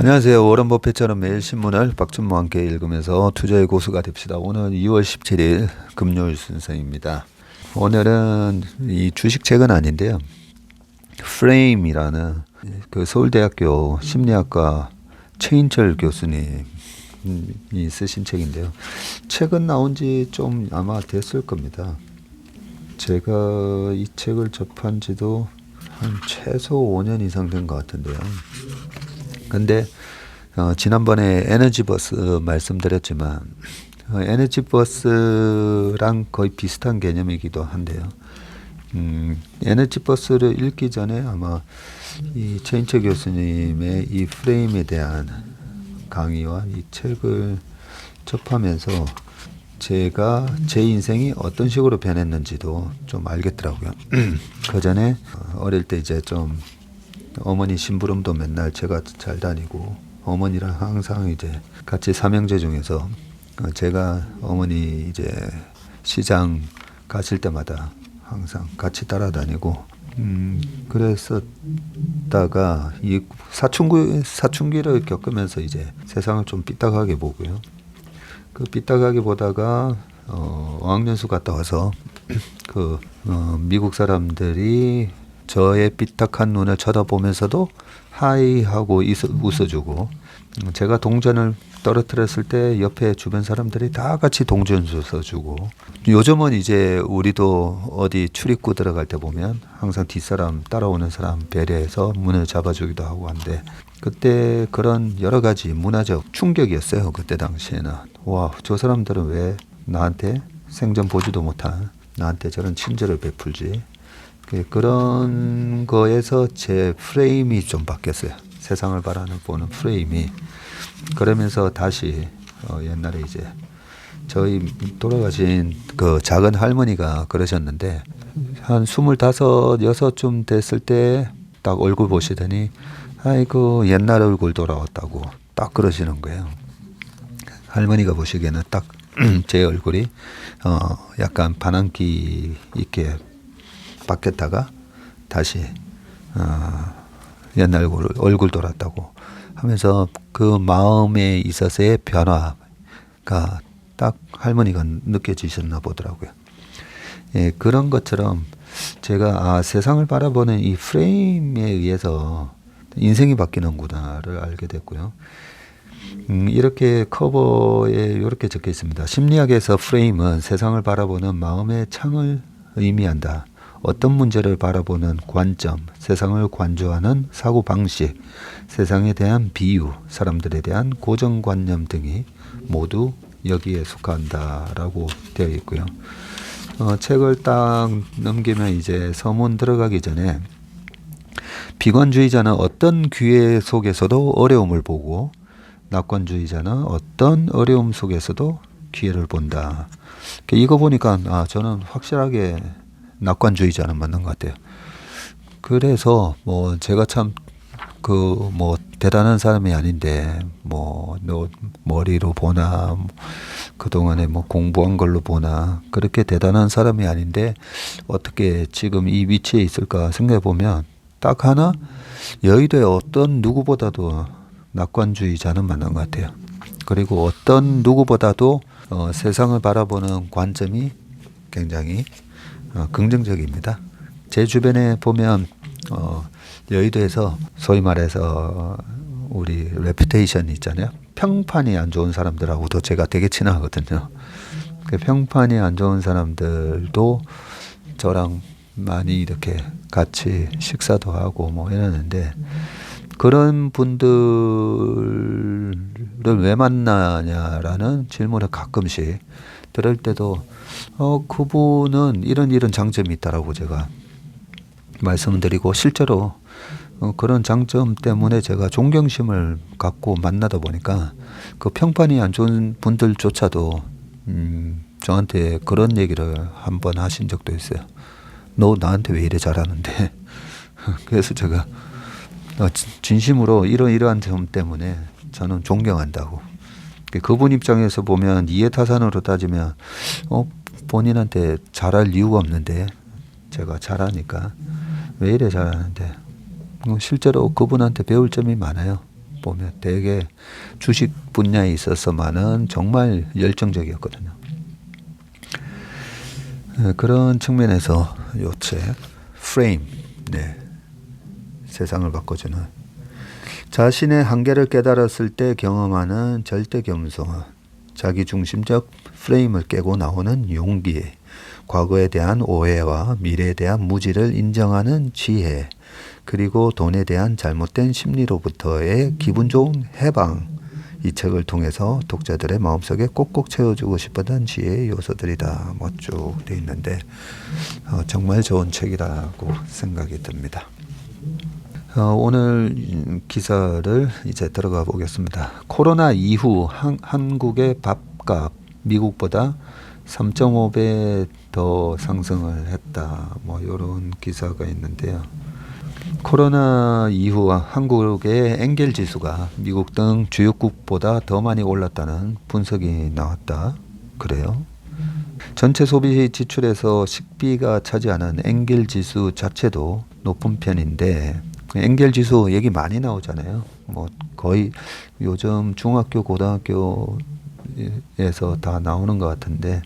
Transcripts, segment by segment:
안녕하세요. 워런 버핏처럼 매일 신문을 박준모와 함께 읽으면서 투자의 고수가 됩시다. 오늘 2월 17일 금요일 순서입니다. 오늘은 이 주식책은 아닌데요. 프레임이라는 그 서울대학교 심리학과 최인철 교수님이 쓰신 책인데요. 책은 나온 지 좀 아마 됐을 겁니다. 제가 이 책을 접한 지도 한 최소 5년 이상 된 것 같은데요. 근데 지난번에 에너지버스 말씀드렸지만 에너지버스랑 거의 비슷한 개념이기도 한데요. 에너지버스를 읽기 전에 아마 이 최인철 교수님의 이 프레임에 대한 강의와 이 책을 접하면서 제가 제 인생이 어떤 식으로 변했는지도 좀 알겠더라고요. 그 전에 어릴 때 이제 좀 어머니 심부름도 맨날 제가 잘 다니고 어머니랑 항상 이제 같이 삼형제 중에서 제가 어머니 이제 시장 가실 때마다 항상 같이 따라다니고 그랬었다가 이 사춘기를 겪으면서 이제 세상을 좀 삐딱하게 보고요. 그 삐딱하게 보다가 어학연수 갔다 와서 미국 사람들이 저의 삐딱한 눈을 쳐다보면서도 하이 하고 웃어주고, 제가 동전을 떨어뜨렸을 때 옆에 주변 사람들이 다 같이 동전 줘주고, 요즘은 이제 우리도 어디 출입구 들어갈 때 보면 항상 뒷사람 따라오는 사람 배려해서 문을 잡아주기도 하고 한데, 그때 그런 여러 가지 문화적 충격이었어요. 그때 당시에는 와, 저 사람들은 왜 나한테 생전 보지도 못한 나한테 저런 친절을 베풀지. 그런 거에서 제 프레임이 좀 바뀌었어요. 세상을 보는 프레임이. 그러면서 다시 옛날에 이제 저희 돌아가신 그 작은 할머니가 그러셨는데, 한 25, 6쯤 됐을 때 딱 얼굴 보시더니 아이고 옛날 얼굴 돌아왔다고 딱 그러시는 거예요. 할머니가 보시기에는 딱 제 얼굴이 약간 반항기 있게 바뀌었다가 다시 옛날 얼굴 돌았다고 하면서 그 마음에 있어서의 변화가 딱 할머니가 느껴지셨나 보더라고요. 예, 그런 것처럼 제가 세상을 바라보는 이 프레임에 의해서 인생이 바뀌는구나를 알게 됐고요. 이렇게 커버에 이렇게 적혀 있습니다. 심리학에서 프레임은 세상을 바라보는 마음의 창을 의미한다. 어떤 문제를 바라보는 관점, 세상을 관조하는 사고방식, 세상에 대한 비유, 사람들에 대한 고정관념 등이 모두 여기에 속한다라고 되어 있고요. 책을 딱 넘기면 이제 서문 들어가기 전에 비관주의자는 어떤 기회 속에서도 어려움을 보고 낙관주의자는 어떤 어려움 속에서도 기회를 본다. 이거 보니까 저는 확실하게 낙관주의자는 맞는 것 같아요. 그래서 제가 참 대단한 사람이 아닌데 머리로 보나 그동안에 공부한 걸로 보나 그렇게 대단한 사람이 아닌데 어떻게 지금 이 위치에 있을까 생각해 보면 딱 하나, 여의도의 어떤 누구보다도 낙관주의자는 맞는 것 같아요. 그리고 어떤 누구보다도 세상을 바라보는 관점이 굉장히 긍정적입니다. 제 주변에 보면 여의도에서 소위 말해서 우리 레퓨테이션 있잖아요. 평판이 안 좋은 사람들하고도 제가 되게 친하거든요. 그 평판이 안 좋은 사람들도 저랑 많이 이렇게 같이 식사도 하고 이러는데, 그런 분들을 왜 만나냐라는 질문을 가끔씩 들을 때도 그분은 이런 장점이 있다라고 제가 말씀드리고, 실제로 그런 장점 때문에 제가 존경심을 갖고 만나다 보니까 그 평판이 안 좋은 분들조차도 저한테 그런 얘기를 한번 하신 적도 있어요. 너 나한테 왜 이래 잘하는데. 그래서 제가 진심으로 이러한 점 때문에 저는 존경한다고. 그분 입장에서 보면 이해타산으로 따지면 본인한테 잘할 이유가 없는데 제가 잘하니까 왜 이래 잘하는데, 실제로 그분한테 배울 점이 많아요. 보면 되게 주식 분야에 있어서만은 정말 열정적이었거든요. 그런 측면에서 요 책 프레임, 세상을 바꿔주는, 자신의 한계를 깨달았을 때 경험하는 절대 겸손, 자기중심적 프레임을 깨고 나오는 용기, 과거에 대한 오해와 미래에 대한 무지를 인정하는 지혜, 그리고 돈에 대한 잘못된 심리로부터의 기분 좋은 해방, 이 책을 통해서 독자들의 마음속에 꼭꼭 채워주고 싶었던 지혜의 요소들이다. 쭉 되어 있는데 정말 좋은 책이라고 생각이 듭니다. 오늘 기사를 이제 들어가 보겠습니다. 코로나 이후 한국의 밥값 미국보다 3.5배 더 상승을 했다. 이런 기사가 있는데요. 코로나 이후 한국의 엔겔 지수가 미국 등 주요국보다 더 많이 올랐다는 분석이 나왔다. 그래요. 전체 소비 지출에서 식비가 차지하는 엔겔 지수 자체도 높은 편인데, 엔겔 지수 얘기 많이 나오잖아요. 거의 요즘 중학교, 고등학교에서 다 나오는 것 같은데,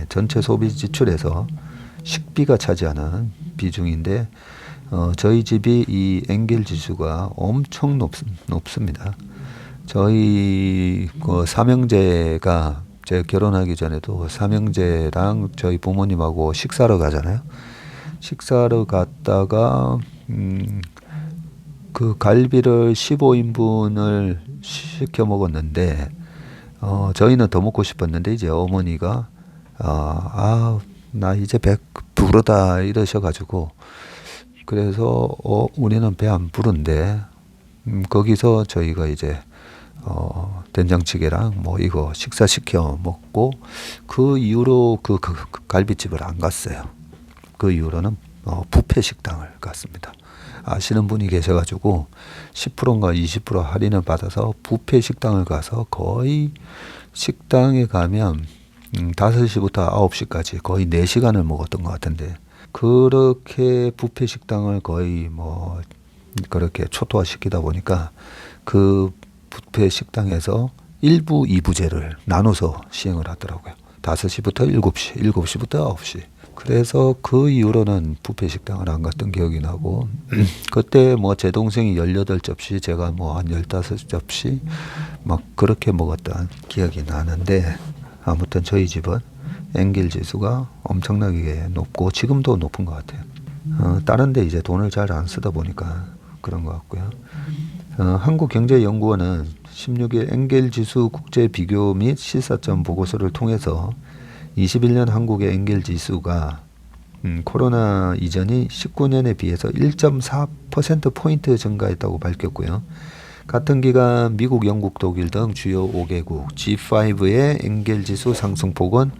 전체 소비 지출에서 식비가 차지하는 비중인데, 저희 집이 이 엔겔 지수가 엄청 높습니다. 저희 삼형제가, 제가 결혼하기 전에도 삼형제랑 저희 부모님하고 식사를 가잖아요. 식사를 갔다가 그 갈비를 15인분을 시켜 먹었는데 저희는 더 먹고 싶었는데 이제 어머니가 나 이제 배 부르다 이러셔가지고, 그래서 우리는 배 안 부른데 거기서 저희가 이제 된장찌개랑 이거 식사 시켜 먹고, 그 이후로 그 갈비집을 안 갔어요. 그 이후로는 뷔페 식당을 갔습니다. 아시는 분이 계셔가지고 10%인가 20% 할인을 받아서 뷔페 식당을 가서 거의 식당에 가면 5시부터 9시까지 거의 4시간을 먹었던 것 같은데, 그렇게 뷔페 식당을 거의 그렇게 초토화 시키다 보니까 그 뷔페 식당에서 1부, 2부제를 나눠서 시행을 하더라고요. 5시부터 7시, 7시부터 9시. 그래서 그 이후로는 뷔페 식당을 안 갔던 기억이 나고, 그때 제 동생이 18접시, 제가 한 15접시 그렇게 먹었던 기억이 나는데, 아무튼 저희 집은 엔겔 지수가 엄청나게 높고 지금도 높은 것 같아요. 다른 데 이제 돈을 잘 안 쓰다 보니까 그런 것 같고요. 한국경제연구원은 16일 엔겔 지수 국제 비교 및 시사점 보고서를 통해서 21년 한국의 엔겔 지수가 코로나 이전이 19년에 비해서 1.4%포인트 증가했다고 밝혔고요. 같은 기간 미국, 영국, 독일 등 주요 5개국 G5의 엔겔 지수 상승폭은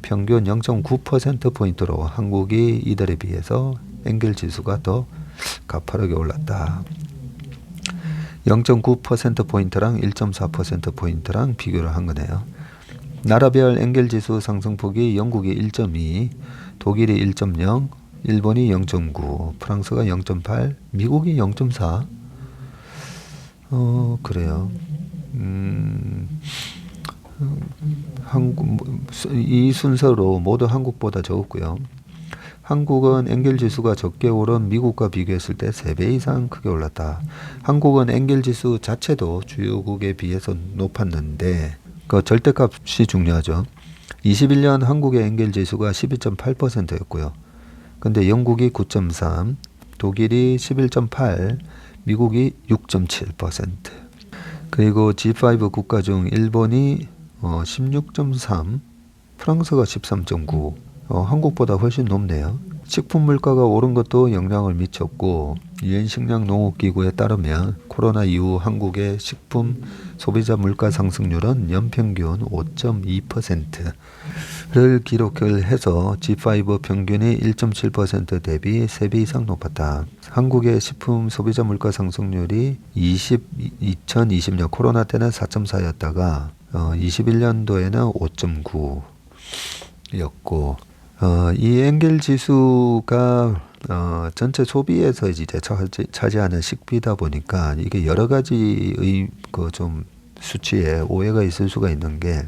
평균 0.9%포인트로 한국이 이들에 비해서 엔겔 지수가 더 가파르게 올랐다. 0.9%포인트랑 1.4%포인트랑 비교를 한 거네요. 나라별 엔겔 지수 상승폭이 영국이 1.2, 독일이 1.0, 일본이 0.9, 프랑스가 0.8, 미국이 0.4. 그래요. 이 순서로 모두 한국보다 적었고요. 한국은 엔겔 지수가 적게 오른 미국과 비교했을 때 3배 이상 크게 올랐다. 한국은 엔겔 지수 자체도 주요국에 비해서 높았는데 그 절대값이 중요하죠. 21년 한국의 엔겔 지수가 12.8%였고요. 근데 영국이 9.3, 독일이 11.8, 미국이 6.7%. 그리고 G5 국가 중 일본이 16.3, 프랑스가 13.9, 한국보다 훨씬 높네요. 식품 물가가 오른 것도 영향을 미쳤고, 유엔 식량 농업기구에 따르면 코로나 이후 한국의 식품 소비자 물가 상승률은 연평균 5.2%를 기록을 해서 G5 평균이 1.7% 대비 3배 이상 높았다. 한국의 식품 소비자 물가 상승률이 2020년 코로나 때는 4.4였다가 21년도에는 5.9였고, 이 엔겔 지수가 전체 소비에서 이제 차지하는 식비다 보니까 이게 여러 가지의 그 좀 수치에 오해가 있을 수가 있는 게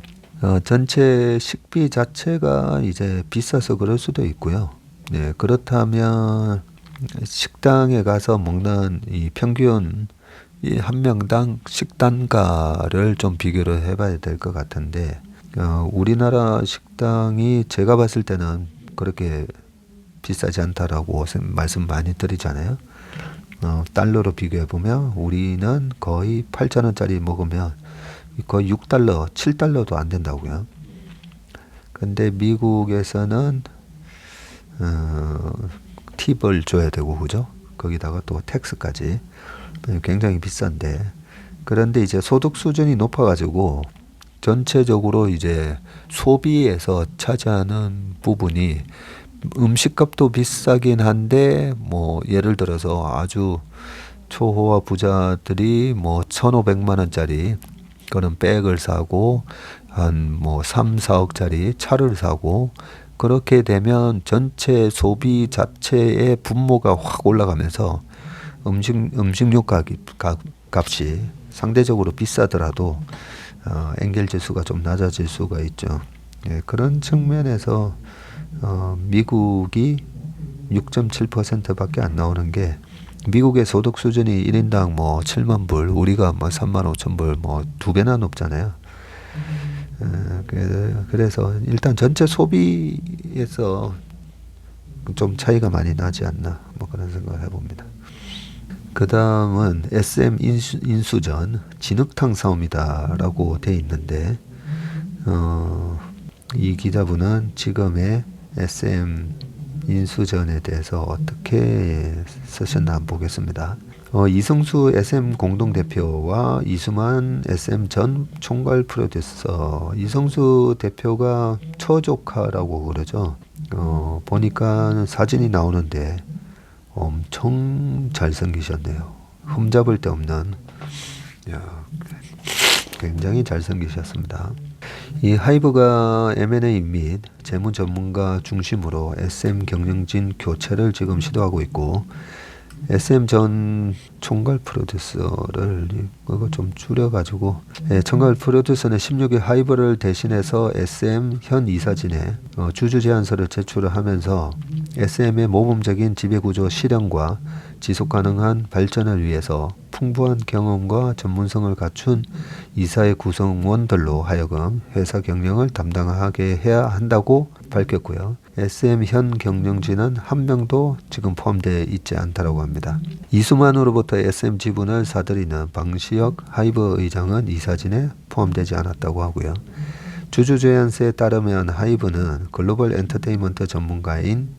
전체 식비 자체가 이제 비싸서 그럴 수도 있고요. 네, 그렇다면 식당에 가서 먹는 이 평균 이 한 명당 식단가를 좀 비교를 해봐야 될 것 같은데 우리나라 식당이 제가 봤을 때는 그렇게 비싸지 않다라고 말씀 많이 드리잖아요. 달러로 비교해 보면 우리는 거의 8,000원짜리 먹으면 거의 6달러, 7달러도 안 된다고요. 근데 미국에서는 팁을 줘야 되고 그죠? 거기다가 또 텍스까지 굉장히 비싼데 그런데 이제 소득 수준이 높아가지고 전체적으로 이제 소비에서 차지하는 부분이 음식값도 비싸긴 한데 뭐 예를 들어서 아주 초호화 부자들이 뭐 1,500만 원짜리 그런 백을 사고 한 뭐 3, 4억짜리 차를 사고 그렇게 되면 전체 소비 자체의 분모가 확 올라가면서 음식료 값이 상대적으로 비싸더라도 엔겔 지수가 좀 낮아질 수가 있죠. 예, 그런 측면에서 미국이 6.7%밖에 안 나오는 게 미국의 소득 수준이 1인당 뭐 7만 불, 우리가 뭐 3만 5천 불, 뭐 두 배나 높잖아요. 그래서 일단 전체 소비에서 좀 차이가 많이 나지 않나 뭐 그런 생각을 해봅니다. 그 다음은 SM 인수전 진흙탕 싸움이다라고 돼 있는데 이 기자분은 지금의 SM 인수전에 대해서 어떻게 쓰셨나 한번 보겠습니다. 이승수 SM 공동대표와 이수만 SM 전 총괄 프로듀서 이승수 대표가 처조카라고 그러죠. 보니까 사진이 나오는데 엄청 잘생기셨네요. 흠잡을 데 없는 굉장히 잘생기셨습니다. 이 하이브가 M&A 및 재무 전문가 중심으로 SM 경영진 교체를 지금 시도하고 있고 SM 전 총괄 프로듀서를 이거 좀 줄여가지고 총괄 프로듀서는 16일 하이브를 대신해서 SM 현 이사진에 주주 제안서를 제출을 하면서 SM의 모범적인 지배구조 실현과 지속가능한 발전을 위해서 풍부한 경험과 전문성을 갖춘 이사의 구성원들로 하여금 회사 경영을 담당하게 해야 한다고 밝혔고요. SM 현 경영진은 한 명도 지금 포함되어 있지 않다고 합니다. 이수만으로부터 SM 지분을 사들이는 방시혁 하이브 의장은 이사진에 포함되지 않았다고 하고요. 주주 제안서에 따르면 하이브는 글로벌 엔터테인먼트 전문가인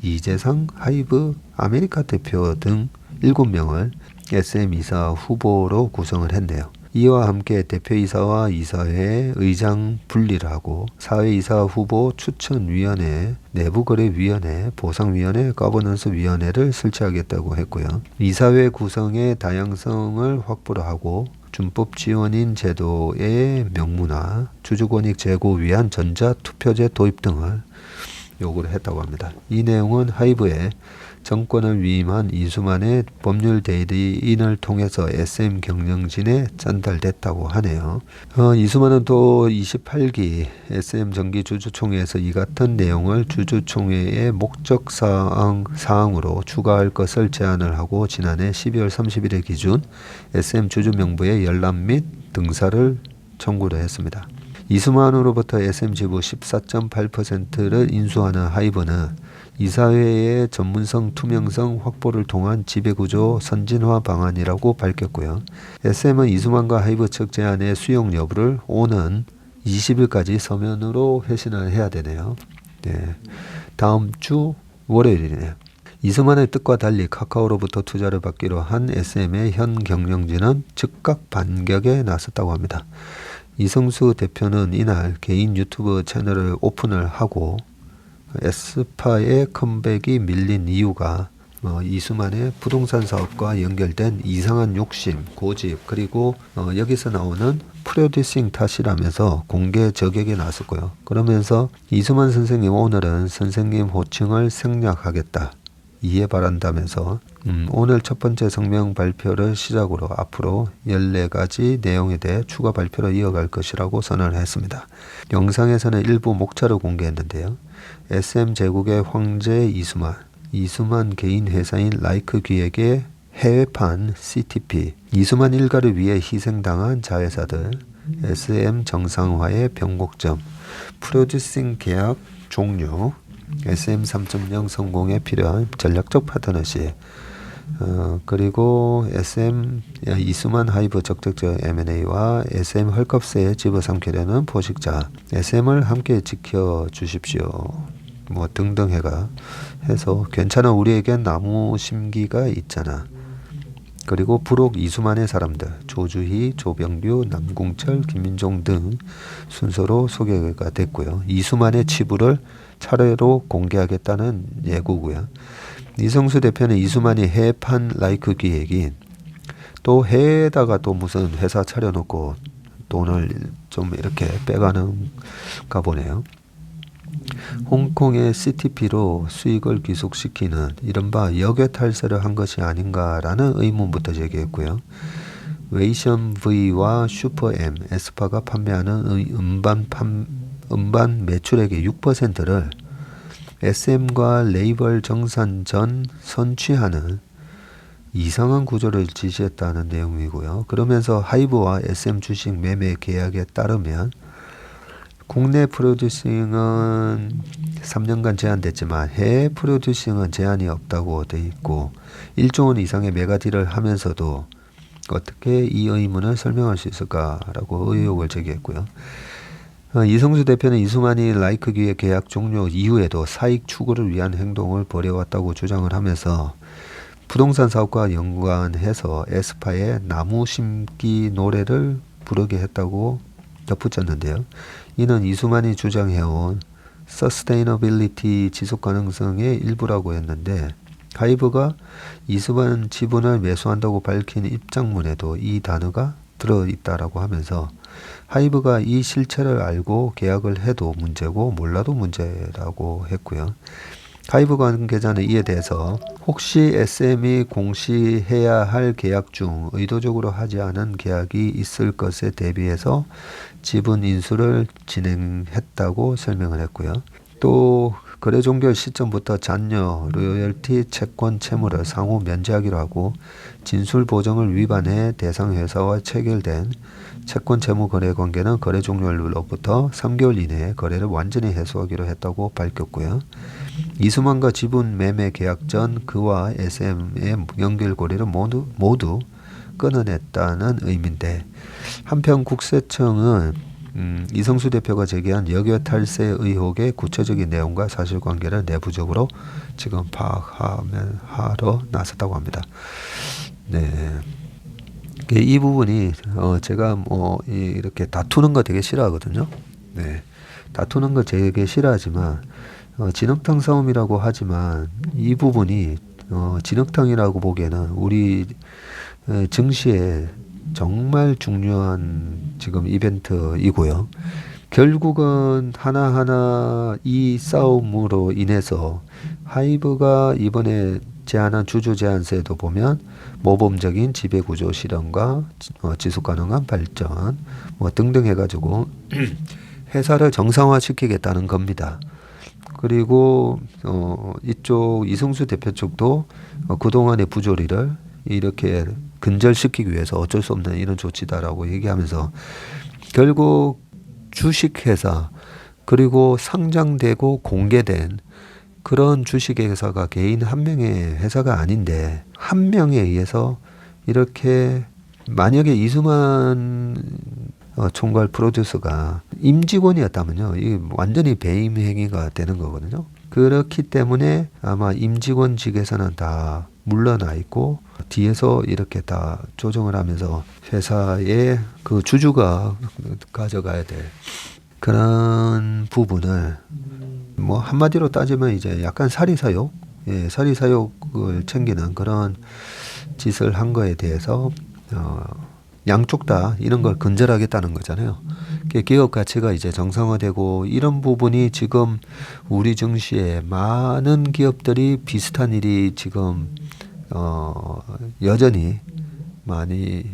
이재상 하이브 아메리카 대표 등 7명을 SM 이사 후보로 구성을 했네요. 이와 함께 대표이사와 이사회 의장 분리를 하고 사회이사 후보 추천위원회, 내부거래위원회, 보상위원회, 거버넌스위원회를 설치하겠다고 했고요. 이사회 구성의 다양성을 확보를 하고 준법 지원인 제도의 명문화, 주주권익 제고 위한 전자투표제 도입 등을 요구를 했다고 합니다. 이 내용은 하이브의 정권을 위임한 이수만의 법률 대리인을 통해서 SM 경영진에 전달됐다고 하네요. 이수만은 또 28기 SM 정기 주주총회에서 이 같은 내용을 주주총회의 목적 사항으로 추가할 것을 제안을 하고 지난해 12월 30일에 기준 SM 주주 명부에 열람 및 등사를 청구를 했습니다. 이수만으로부터 SM 지부 14.8%를 인수하는 하이브는 이사회의 전문성 투명성 확보를 통한 지배구조 선진화 방안이라고 밝혔고요. SM은 이수만과 하이브 측 제안의 수용 여부를 오는 20일까지 서면으로 회신을 해야 되네요. 네, 다음 주 월요일이네요. 이수만의 뜻과 달리 카카오로부터 투자를 받기로 한 SM의 현 경영진은 즉각 반격에 나섰다고 합니다. 이승수 대표는 이날 개인 유튜브 채널을 오픈을 하고 에스파의 컴백이 밀린 이유가 이수만의 부동산 사업과 연결된 이상한 욕심, 고집 그리고 여기서 나오는 프로듀싱 탓이라면서 공개 저격에 나섰고요. 그러면서 이수만 선생님 오늘은 선생님 호칭을 생략하겠다 이해 바란다면서 오늘 첫 번째 성명 발표를 시작으로 앞으로 14가지 내용에 대해 추가 발표를 이어갈 것이라고 선언을 했습니다. 영상에서는 일부 목차를 공개했는데요. SM 제국의 황제 이수만 개인 회사인 라이크 기획의 해외판 CTP, 이수만 일가를 위해 희생당한 자회사들, SM 정상화의 변곡점, 프로듀싱 계약 종료, SM 3.0 성공에 필요한 전략적 파트너십, 그리고 SM 이수만 하이브 적극적 M&A와 SM 헐컵스에 집어삼키려는 포식자, SM을 함께 지켜주십시오. 뭐 등등 해서 괜찮아 우리에겐 나무 심기가 있잖아. 그리고 부록 이수만의 사람들 조주희, 조병규, 남궁철, 김민종 등 순서로 소개가 됐고요. 이수만의 치부를 차례로 공개하겠다는 예고고요. 이성수 대표는 이수만이 해외판 라이크 기획인 또 해외에다가 또 무슨 회사 차려놓고 돈을 좀 이렇게 빼가는가 보네요. 홍콩의 CTP로 수익을 귀속시키는 이른바 역외탈세를 한 것이 아닌가라는 의문부터 제기했고요. 웨이션 V와 슈퍼 M, 에스파가 판매하는 음반 매출액의 6%를 SM과 레이벌 정산 전 선취하는 이상한 구조를 지시했다는 내용이고요. 그러면서 하이브와 SM 주식 매매 계약에 따르면 국내 프로듀싱은 3년간 제한됐지만 해외 프로듀싱은 제한이 없다고 돼 있고 1조 원 이상의 메가딜을 하면서도 어떻게 이 의문을 설명할 수 있을까라고 의혹을 제기했고요. 이성수 대표는 이수만이 라이크 기획 계약 종료 이후에도 사익 추구를 위한 행동을 벌여왔다고 주장을 하면서 부동산 사업과 연관해서 에스파의 나무 심기 노래를 부르게 했다고 덧붙였는데요. 이는 이수만이 주장해온 서스테이너빌리티 지속 가능성의 일부라고 했는데 하이브가 이수만 지분을 매수한다고 밝힌 입장문에도 이 단어가 들어있다라고 하면서 하이브가 이 실체를 알고 계약을 해도 문제고 몰라도 문제라고 했고요. 하이브 관계자는 이에 대해서 혹시 SM이 공시해야 할 계약 중 의도적으로 하지 않은 계약이 있을 것에 대비해서 지분 인수를 진행했다고 설명을 했고요. 또 거래 종결 시점부터 잔여 로열티 채권 채무를 상호 면제하기로 하고 진술 보정을 위반해 대상 회사와 체결된 채권 채무 거래 관계는 거래 종료로부터 3개월 이내에 거래를 완전히 해소하기로 했다고 밝혔고요. 이수만과 지분 매매 계약 전 그와 SM의 연결고리를 모두 끊어냈다는 의미인데 한편 국세청은 이성수 대표가 제기한 역외탈세 의혹의 구체적인 내용과 사실관계를 내부적으로 지금 파악하러 나섰다고 합니다. 네. 이 부분이 제가 뭐 이렇게 다투는 거 되게 싫어하거든요. 네. 다투는 거 되게 싫어하지만 진흙탕 싸움이라고 하지만 이 부분이 진흙탕이라고 보기에는 우리 증시에 정말 중요한 지금 이벤트이고요. 결국은 하나하나 이 싸움으로 인해서 하이브가 이번에 제안한 주주 제한세도 보면 모범적인 지배구조 실현과 지속가능한 발전 뭐 등등 해가지고 회사를 정상화시키겠다는 겁니다. 그리고 이쪽 이성수 대표 쪽도 그동안의 부조리를 이렇게 근절시키기 위해서 어쩔 수 없는 이런 조치다라고 얘기하면서 결국 주식회사 그리고 상장되고 공개된 그런 주식회사가 개인 한 명의 회사가 아닌데 한 명에 의해서 이렇게 만약에 이수만 총괄 프로듀서가 임직원이었다면요, 이 완전히 배임 행위가 되는 거거든요. 그렇기 때문에 아마 임직원직에서는 다 물러나 있고 뒤에서 이렇게 다 조정을 하면서 회사의 그 주주가 가져가야 될 그런 부분을 뭐 한마디로 따지면 이제 약간 사리사욕, 사리사욕을 챙기는 그런 짓을 한 거에 대해서 양쪽 다 이런 걸 근절하겠다는 거잖아요. 기업 가치가 이제 정상화되고 이런 부분이 지금 우리 증시에 많은 기업들이 비슷한 일이 지금 여전히 많이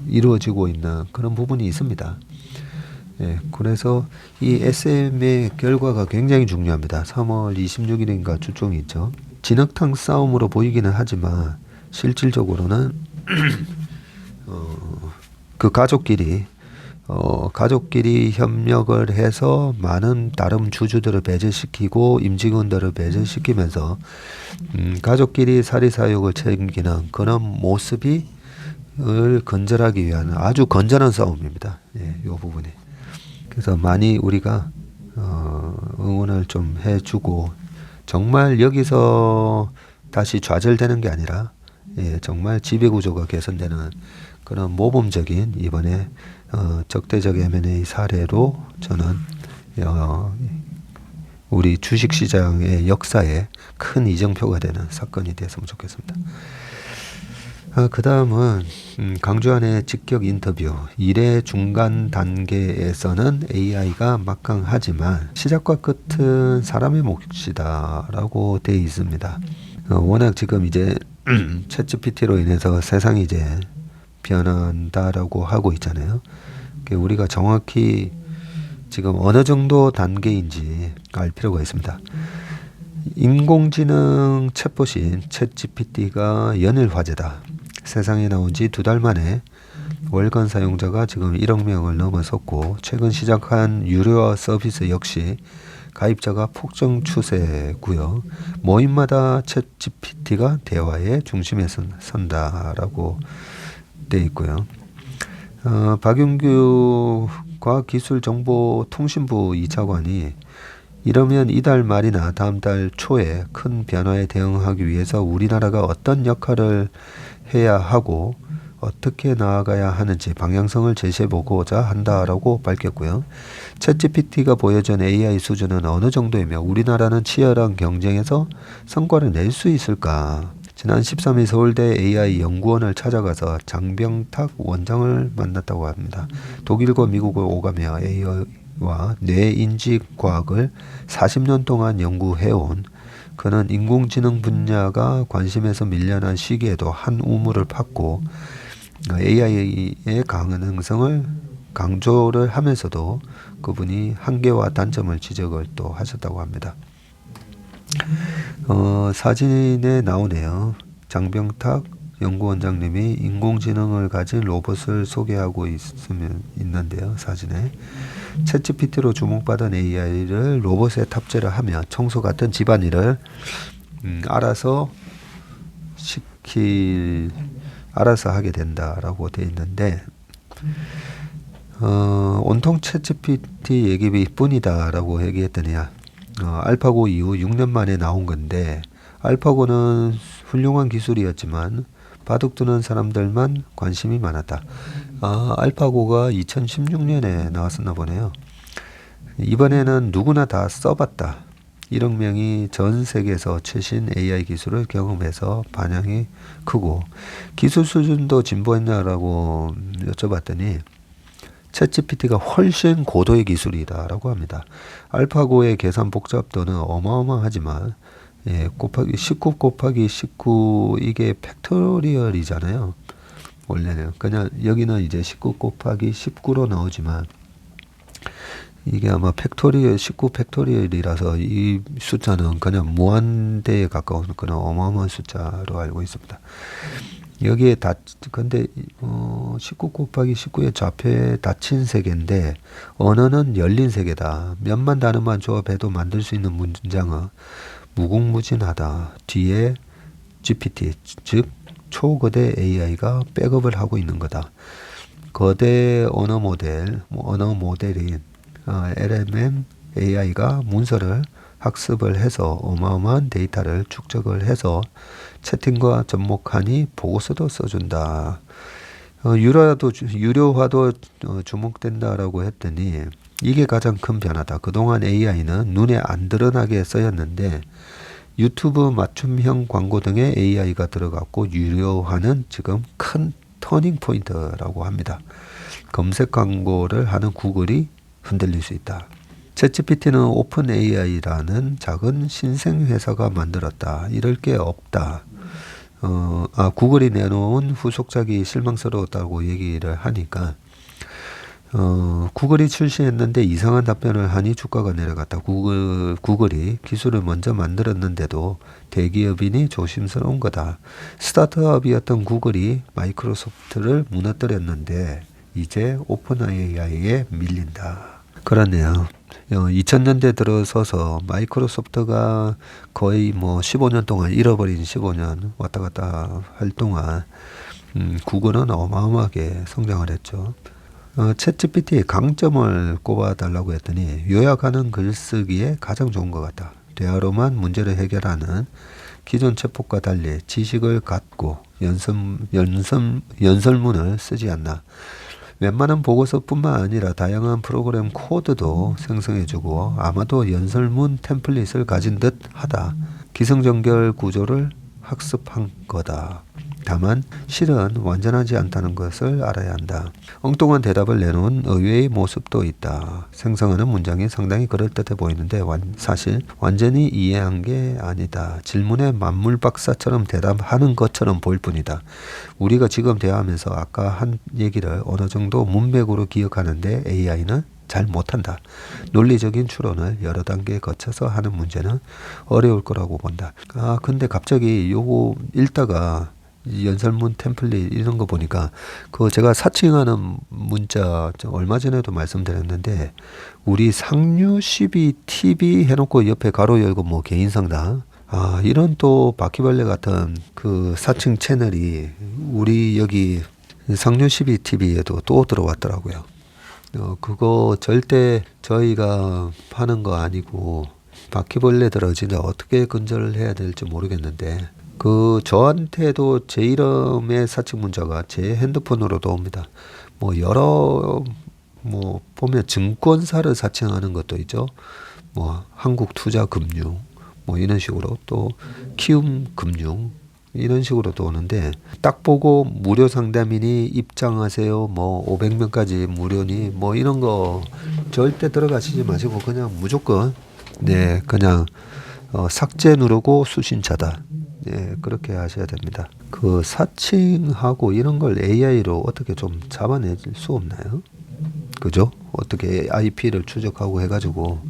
이루어지고 있는 그런 부분이 있습니다. 예, 그래서 이 SM의 결과가 굉장히 중요합니다. 3월 26일인가 주종이 있죠. 진흙탕 싸움으로 보이기는 하지만 실질적으로는 그 가족끼리 협력을 해서 많은 다른 주주들을 배제시키고 임직원들을 배제시키면서 가족끼리 사리사욕을 챙기는 그런 모습이 을 건절하기 위한 아주 건전한 싸움입니다. 예, 이 부분이. 그래서 많이 우리가 응원을 좀 해주고 정말 여기서 다시 좌절되는 게 아니라 정말 지배구조가 개선되는 그런 모범적인 이번에 적대적 M&A 사례로 저는 우리 주식시장의 역사에 큰 이정표가 되는 사건이 됐으면 좋겠습니다. 그 다음은 강주한의 직격 인터뷰. 일의 중간 단계에서는 AI가 막강하지만 시작과 끝은 사람의 몫이다 라고 되어 있습니다. 워낙 지금 이제 챗GPT로 인해서 세상이 이제 변한다라고 하고 있잖아요. 우리가 정확히 지금 어느 정도 단계인지 알 필요가 있습니다. 인공지능 챗봇인 챗GPT가 연일 화제다. 세상에 나온 지 2달 만에 월간 사용자가 지금 1억 명을 넘어섰고 최근 시작한 유료 서비스 역시 가입자가 폭증 추세고요. 모임마다 챗GPT가 대화의 중심에 선다라고 돼 있고요. 박윤규 과기술정보통신부 2차관이 이러면 이달 말이나 다음 달 초에 큰 변화에 대응하기 위해서 우리나라가 어떤 역할을 해야 하고 어떻게 나아가야 하는지 방향성을 제시해보고자 한다라고 밝혔고요. 챗GPT가 보여준 AI 수준은 어느 정도이며 우리나라는 치열한 경쟁에서 성과를 낼 수 있을까? 지난 13일 서울대 AI 연구원을 찾아가서 장병탁 원장을 만났다고 합니다. 독일과 미국을 오가며 AI와 뇌인지과학을 40년 동안 연구해온 그는 인공지능 분야가 관심에서 밀려난 시기에도 한 우물을 팠고 AI의 가능성을 강조를 하면서도 그분이 한계와 단점을 지적을 또 하셨다고 합니다. 사진에 나오네요. 장병탁 연구원장님이 인공지능을 가진 로봇을 소개하고 있는데요. 사진에 챗GPT로 주목받은 AI를 로봇에 탑재를 하면 청소 같은 집안일을 알아서 하게 된다라고 되어 있는데 온통 챗GPT 얘기일 뿐이다라고 얘기했더니 알파고 이후 6년 만에 나온 건데 알파고는 훌륭한 기술이었지만 바둑두는 사람들만 관심이 많았다. 알파고가 2016년에 나왔었나 보네요. 이번에는 누구나 다 써봤다. 1억 명이 전 세계에서 최신 AI 기술을 경험해서 반향이 크고 기술 수준도 진보했냐라고 여쭤봤더니 챗GPT가 훨씬 고도의 기술이다라고 합니다. 알파고의 계산 복잡도는 어마어마하지만 19 곱하기 19 이게 팩토리얼이잖아요. 원래는 그냥 여기는 이제 19 곱하기 19로 나오지만 이게 아마 19 팩토리얼이라서 이 숫자는 그냥 무한대에 가까운 그런 어마어마한 숫자로 알고 있습니다. 여기에 근데 19 곱하기 19의 좌표에 닫힌 세계인데 언어는 열린 세계다. 몇만 단어만 조합해도 만들 수 있는 문장은 무궁무진하다. 뒤에 GPT 즉 초거대 AI가 백업을 하고 있는 거다. 거대 언어 모델인 LMM AI가 문서를 학습을 해서 어마어마한 데이터를 축적을 해서 채팅과 접목하니 보고서도 써준다. 유료화도 주목된다라고 했더니 이게 가장 큰 변화다. 그동안 AI는 눈에 안 드러나게 쓰였는데 유튜브 맞춤형 광고 등에 AI가 들어갔고 유료화는 지금 큰 터닝 포인트라고 합니다. 검색 광고를 하는 구글이 흔들릴 수 있다. 챗GPT는 오픈 AI라는 작은 신생 회사가 만들었다. 이럴 게 없다. 구글이 내놓은 후속작이 실망스러웠다고 얘기를 하니까 구글이 출시했는데 이상한 답변을 하니 주가가 내려갔다. 구글이 기술을 먼저 만들었는데도 대기업이니 조심스러운 거다. 스타트업이었던 구글이 마이크로소프트를 무너뜨렸는데 이제 오픈 AI에 밀린다. 그렇네요. 2000년대 들어서서 마이크로소프트가 거의 뭐 15년 동안 잃어버린 15년 왔다 갔다 할 동안 구글은 어마어마하게 성장을 했죠. 챗GPT의 강점을 꼽아달라고 했더니 요약하는 글쓰기에 가장 좋은 것 같다. 대화로만 문제를 해결하는 기존 챗봇과 달리 지식을 갖고 연설문을 쓰지 않나. 웬만한 보고서뿐만 아니라 다양한 프로그램 코드도 생성해주고 아마도 연설문 템플릿을 가진 듯 하다. 기승전결 구조를 학습한 거다. 다만 실은 완전하지 않다는 것을 알아야 한다. 엉뚱한 대답을 내놓은 의외의 모습도 있다. 생성하는 문장이 상당히 그럴듯해 보이는데 사실 완전히 이해한 게 아니다. 질문에 만물박사처럼 대답하는 것처럼 보일 뿐이다. 우리가 지금 대화하면서 아까 한 얘기를 어느 정도 문맥으로 기억하는데 AI는 잘 못한다. 논리적인 추론을 여러 단계 거쳐서 하는 문제는 어려울 거라고 본다. 근데 갑자기 요거 읽다가 연설문 템플릿 이런 거 보니까 그거 제가 사칭하는 문자 얼마 전에도 말씀드렸는데 우리 상류 12 TV 해놓고 옆에 가로 열고 뭐 개인 상담 이런 또 바퀴벌레 같은 그 사칭 채널이 우리 여기 상류 12 TV에도 또 들어왔더라고요. 그거 절대 저희가 파는 거 아니고 바퀴벌레들 진짜 어떻게 근절을 해야 될지 모르겠는데 저한테도 제 이름의 사칭 문자가 제 핸드폰으로도 옵니다. 보면 증권사를 사칭하는 것도 있죠. 한국투자금융, 이런 식으로 또 키움금융, 이런 식으로도 오는데, 딱 보고 무료 상담이니 입장하세요, 500명까지 무료니, 이런 거 절대 들어가시지 마시고, 그냥 무조건, 그냥, 삭제 누르고 수신 차단. 그렇게 하셔야 됩니다. 그 사칭하고 이런 걸 AI로 어떻게 좀 잡아낼 수 없나요? 그죠? 어떻게 IP를 추적하고 해가지고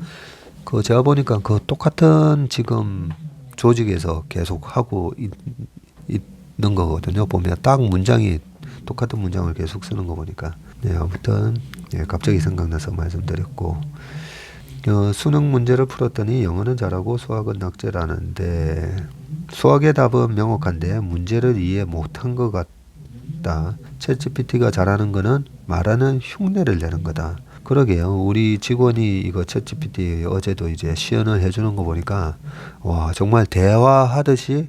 제가 보니까 똑같은 지금 조직에서 계속 하고 있는 거거든요. 보면 딱 문장이 똑같은 문장을 계속 쓰는 거 보니까 아무튼 갑자기 생각나서 말씀드렸고 수능 문제를 풀었더니 영어는 잘하고 수학은 낙제라는데 수학의 답은 명확한데 문제를 이해 못한 것 같다. 챗GPT가 잘하는 거는 말하는 흉내를 내는 거다. 그러게요. 우리 직원이 이거 챗GPT 어제도 이제 시연을 해주는 거 보니까 와 정말 대화하듯이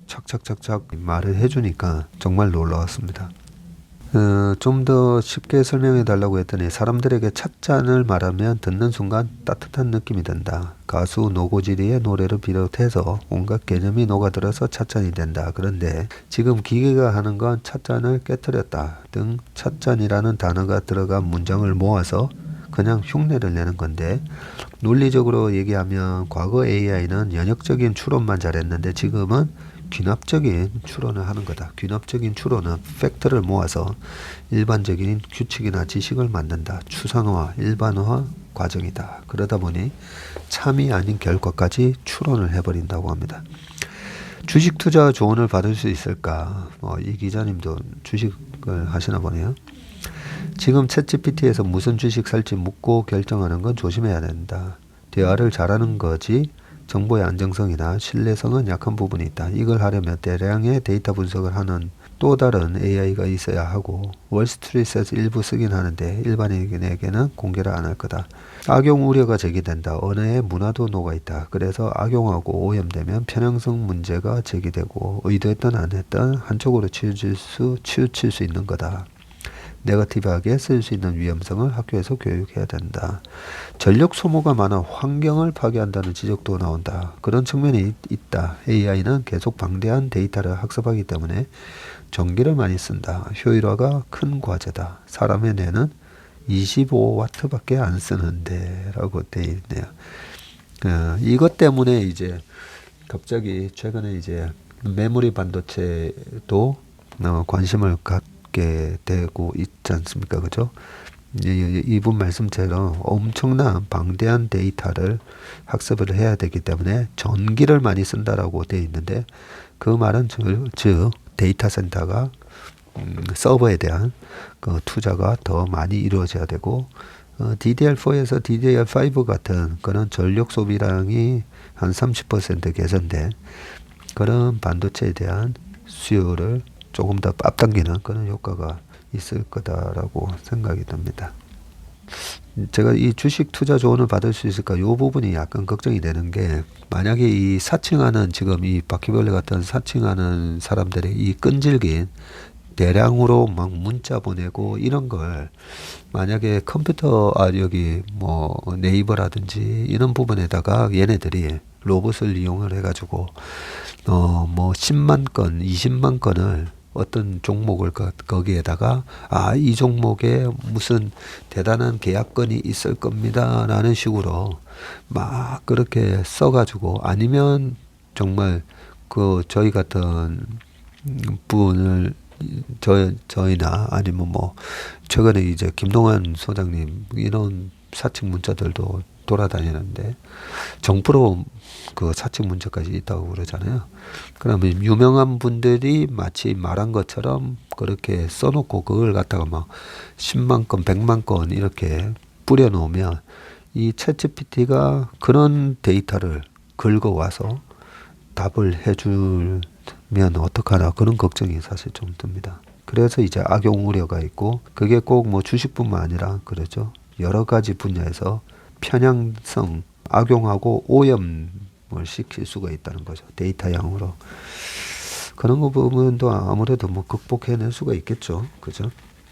착착착착 말을 해주니까 정말 놀라웠습니다. 좀 더 쉽게 설명해 달라고 했더니 사람들에게 찻잔을 말하면 듣는 순간 따뜻한 느낌이 든다. 가수 노고지리의 노래를 비롯해서 온갖 개념이 녹아들어서 찻잔이 된다. 그런데 지금 기계가 하는 건 찻잔을 깨뜨렸다 등 찻잔이라는 단어가 들어간 문장을 모아서 그냥 흉내를 내는 건데 논리적으로 얘기하면 과거 AI는 연역적인 추론만 잘했는데 지금은 귀납적인 추론을 하는 거다. 귀납적인 추론은 팩트를 모아서 일반적인 규칙이나 지식을 만든다. 추상화, 일반화 과정이다. 그러다 보니 참이 아닌 결과까지 추론을 해버린다고 합니다. 주식 투자 조언을 받을 수 있을까? 이 기자님도 주식을 하시나 보네요. 지금 챗GPT에서 무슨 주식 살지 묻고 결정하는 건 조심해야 된다. 대화를 잘하는 거지 정보의 안정성이나 신뢰성은 약한 부분이 있다. 이걸 하려면 대량의 데이터 분석을 하는 또 다른 AI가 있어야 하고 월스트리트에서 일부 쓰긴 하는데 일반인에게는 공개를 안 할 거다. 악용 우려가 제기된다. 언어의 문화도 녹아있다. 그래서 악용하고 오염되면 편향성 문제가 제기되고 의도했든 안 했든 한쪽으로 치우칠 수 있는 거다. 네거티브하게 쓸 수 있는 위험성을 학교에서 교육해야 된다. 전력 소모가 많아 환경을 파괴한다는 지적도 나온다. 그런 측면이 있다. AI는 계속 방대한 데이터를 학습하기 때문에 전기를 많이 쓴다. 효율화가 큰 과제다. 사람의 뇌는 25W밖에 안 쓰는데 라고 돼 있네요. 이것 때문에 이제 갑자기 최근에 이제 메모리 반도체도 관심을 갖게 되고 있지 않습니까? 그죠? 이분 말씀처럼 엄청난 방대한 데이터를 학습을 해야 되기 때문에 전기를 많이 쓴다라고 되어 있는데 그 말은 즉 데이터 센터가 서버에 대한 그 투자가 더 많이 이루어져야 되고 DDR4에서 DDR5 같은 그런 전력 소비량이 한 30% 개선된 그런 반도체에 대한 수요를 조금 더 앞당기는 그런 효과가 있을 거다라고 생각이 듭니다. 제가 이 주식 투자 조언을 받을 수 있을까? 이 부분이 약간 걱정이 되는 게 만약에 이 사칭하는 지금 이 바퀴벌레 같은 사칭하는 사람들의 이 끈질긴 대량으로 막 문자 보내고 이런 걸 만약에 컴퓨터 여기 뭐 네이버라든지 이런 부분에다가 얘네들이 로봇을 이용을 해가지고 뭐 10만 건, 20만 건을 어떤 종목을 거기에다가 이 종목에 무슨 대단한 계약건이 있을 겁니다 라는 식으로 막 그렇게 써가지고 아니면 정말 그 저희 같은 분을 저희나 아니면 뭐 최근에 이제 김동완 소장님 이런 사칭 문자들도 돌아다니는데 정프로 그 사칭 문자까지 있다고 그러잖아요. 그러면 유명한 분들이 마치 말한 것처럼 그렇게 써놓고 그걸 갖다가 막 10만 건, 100만 건 이렇게 뿌려놓으면 이 챗GPT가 그런 데이터를 긁어와서 답을 해주면 어떡하나 그런 걱정이 사실 좀 듭니다. 그래서 이제 악용 우려가 있고 그게 꼭 뭐 주식뿐만 아니라 그러죠. 여러 가지 분야에서 편향성, 악용하고 오염을 시킬 수가 있다는 거죠. 데이터 양으로. 그런 거 부분도 아무래도 뭐 극복해낼 수가 있겠죠. 그죠?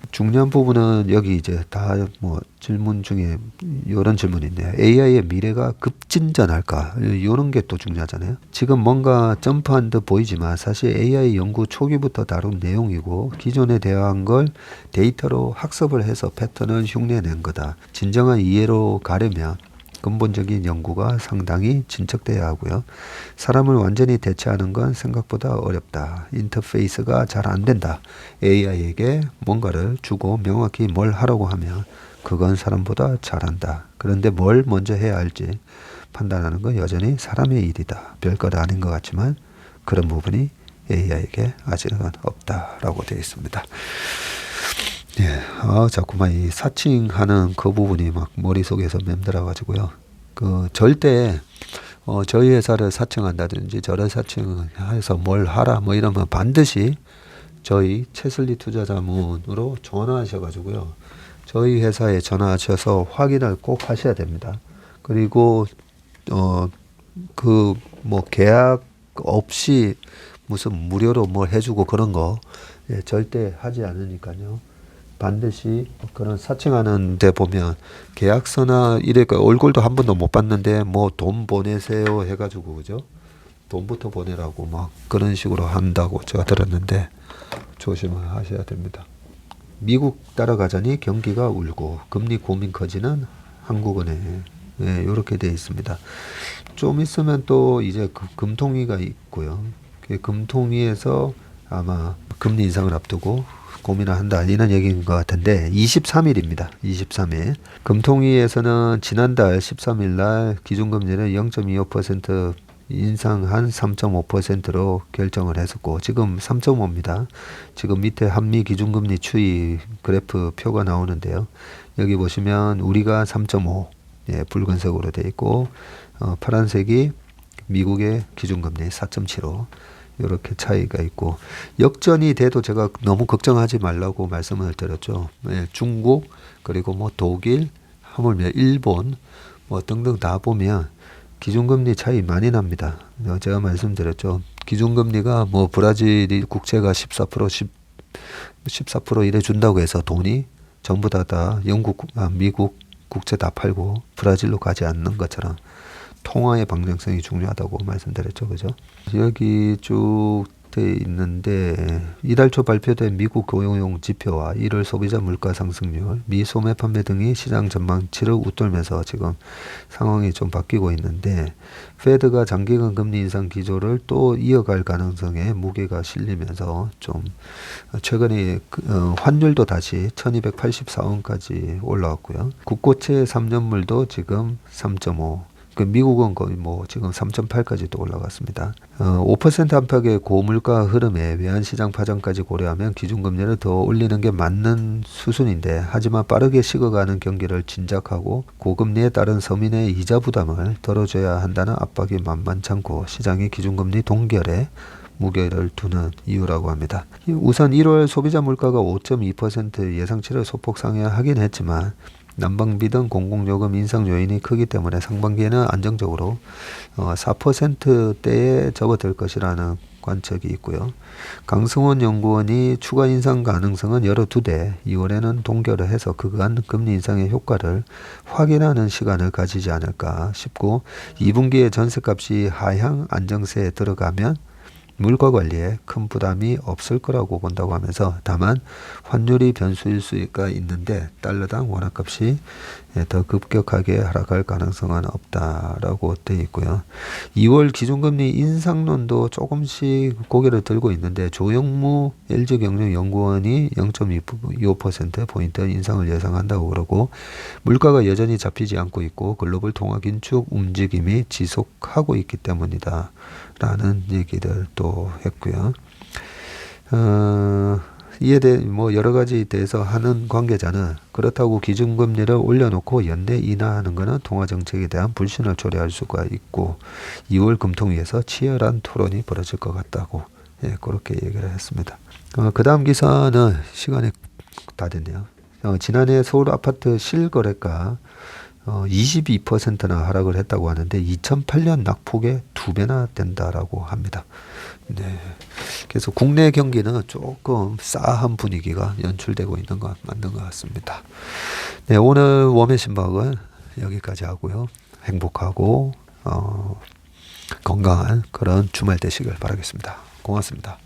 중요한 부분은 여기 이제 다 뭐 질문 중에 이런 질문이 있네요. AI의 미래가 급진전할까? 이런 게 또 중요하잖아요. 지금 뭔가 점프한 듯 보이지만 사실 AI 연구 초기부터 다룬 내용이고 기존에 대한 걸 데이터로 학습을 해서 패턴을 흉내낸 거다. 진정한 이해로 가려면 근본적인 연구가 상당히 진척돼야 하고요. 사람을 완전히 대체하는 건 생각보다 어렵다. 인터페이스가 잘 안 된다. AI에게 뭔가를 주고 명확히 뭘 하라고 하면 그건 사람보다 잘한다. 그런데 뭘 먼저 해야 할지 판단하는 건 여전히 사람의 일이다. 별것 아닌 것 같지만 그런 부분이 AI에게 아직은 없다라고 되어 있습니다. 예, 자꾸만 이 사칭하는 그 부분이 막 머릿속에서 맴돌아가지고요. 절대, 저희 회사를 사칭한다든지 저를 사칭해서 뭘 하라 뭐 이러면 반드시 저희 채슬리 투자자문으로 전화하셔가지고요. 저희 회사에 전화하셔서 확인을 꼭 하셔야 됩니다. 그리고, 뭐 계약 없이 무슨 무료로 뭘 해주고 그런 거, 절대 하지 않으니까요. 반드시 그런 사칭하는 데 보면 계약서나 이래가 얼굴도 한 번도 못 봤는데 뭐 돈 보내세요 해가지고 그죠? 돈부터 보내라고 막 그런 식으로 한다고 제가 들었는데 조심을 하셔야 됩니다. 미국 따라가자니 경기가 울고 금리 고민 커지는 한국은행 이렇게 되어 있습니다. 좀 있으면 또 이제 금통위가 있고요. 금통위에서 아마 금리 인상을 앞두고 고민을 한다 이런 얘기인 것 같은데 23일입니다. 23일 금통위에서는 지난달 13일 날 기준금리를 0.25% 인상한 3.5%로 결정을 했었고 지금 3.5입니다. 지금 밑에 한미 기준금리 추이 그래프 표가 나오는데요. 여기 보시면 우리가 3.5 붉은색으로 되어 있고 파란색이 미국의 기준금리 4.75 이렇게 차이가 있고 역전이 돼도 제가 너무 걱정하지 말라고 말씀을 드렸죠. 중국 그리고 뭐 독일 하물며 일본 뭐 등등 다 보면 기준금리 차이 많이 납니다. 제가 말씀드렸죠. 기준금리가 뭐 브라질 국채가 14% 14% 이래 준다고 해서 돈이 전부 다 미국 국채 다 팔고 브라질로 가지 않는 것처럼 통화의 방정성이 중요하다고 말씀드렸죠. 그죠? 여기 쭉 돼 있는데 이달 초 발표된 미국 고용용 지표와 1월 소비자 물가 상승률, 미 소매 판매 등이 시장 전망치를 웃돌면서 지금 상황이 좀 바뀌고 있는데 페드가 장기간 금리 인상 기조를 또 이어갈 가능성에 무게가 실리면서 좀 최근에 환율도 다시 1284원까지 올라왔고요. 국고채 3년물도 지금 3.5, 그 미국은 거의 뭐 지금 3.8까지도 올라갔습니다. 5% 안팎의 고물가 흐름에 외환시장 파장까지 고려하면 기준금리를 더 올리는 게 맞는 수순인데, 하지만 빠르게 식어가는 경기를 진작하고 고금리에 따른 서민의 이자 부담을 덜어줘야 한다는 압박이 만만찮고 시장이 기준금리 동결에 무게를 두는 이유라고 합니다. 우선 1월 소비자 물가가 5.2% 예상치를 소폭 상회하긴 했지만 난방비 등 공공요금 인상 요인이 크기 때문에 상반기에는 안정적으로 4%대에 접어들 것이라는 관측이 있고요. 강승원 연구원이 추가 인상 가능성은 열어두되 2월에는 동결을 해서 그간 금리 인상의 효과를 확인하는 시간을 가지지 않을까 싶고, 2분기에 전셋값이 하향 안정세에 들어가면 물가 관리에 큰 부담이 없을 거라고 본다고 하면서, 다만 환율이 변수일 수가 있는데 달러당 원화값이 더 급격하게 하락할 가능성은 없다라고 되어 있고요. 2월 기준금리 인상론도 조금씩 고개를 들고 있는데 조영무 LG경영연구원이 0.25%포인트 인상을 예상한다고 그러고, 물가가 여전히 잡히지 않고 있고 글로벌 통화 긴축 움직임이 지속하고 있기 때문이다 라는 얘기를 또 했고요. 이에 대해 뭐 여러 가지 대해서 하는 관계자는 그렇다고 기준금리를 올려놓고 연내 인하하는 것은 통화정책에 대한 불신을 초래할 수가 있고 2월 금통위에서 치열한 토론이 벌어질 것 같다고 그렇게 얘기를 했습니다. 그 다음 기사는 시간이 다 됐네요. 지난해 서울 아파트 실거래가 22%나 하락을 했다고 하는데 2008년 낙폭의 2배나 된다라고 합니다. 네. 그래서 국내 경기는 조금 싸한 분위기가 연출되고 있는 건 맞는 것 같습니다. 네, 오늘 웜의 신박은 여기까지 하고요. 행복하고 건강한 그런 주말 되시길 바라겠습니다. 고맙습니다.